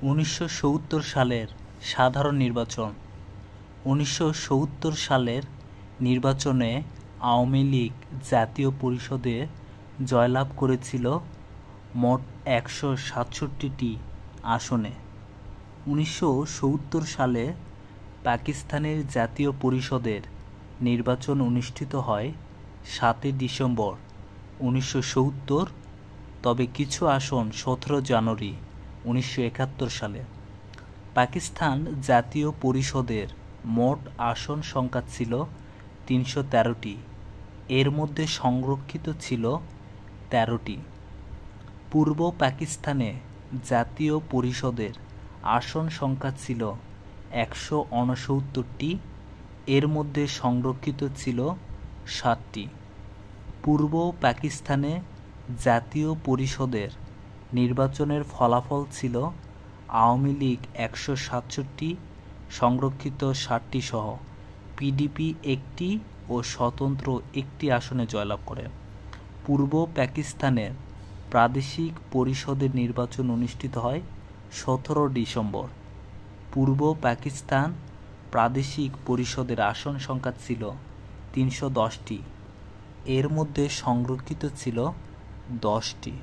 1970 সালের সাধারণ নির্বাচন। 1970 সালের নির্বাচনে আওয়ামী লীগ জাতীয় পরিষদে জয়লাভ করেছিল মোট 167টি আসনে। 1970 সালে পাকিস্তানের জাতীয় পরিষদের নির্বাচন অনুষ্ঠিত হয় 7 ডিসেম্বর 1970, তবে কিছু আসন 17 জানুয়ারি 1971 সালে। পাকিস্তান জাতীয় পরিষদের মোট আসন সংখ্যা ছিল 313টি, এর মধ্যে সংরক্ষিত ছিল 13টি। পূর্ব পাকিস্তানে জাতীয় পরিষদের আসন সংখ্যা ছিল 169টি, এর মধ্যে সংরক্ষিত ছিল 7টি। পূর্ব পাকিস্তানে জাতীয় পরিষদের নির্বাচনের ফলাফল ছিল আওয়ামী লীগ 167টি, সংরক্ষিত 60টি সহ পিডিপি 1টি ও স্বতন্ত্র 1টি আসনে জয়লাভ করে। পূর্ব পাকিস্তানের প্রাদেশিক পরিষদের নির্বাচন অনুষ্ঠিত হয় 17 ডিসেম্বর। পূর্ব পাকিস্তান প্রাদেশিক পরিষদের আসন সংখ্যা ছিল 310টি, এর মধ্যে সংরক্ষিত ছিল 10টি।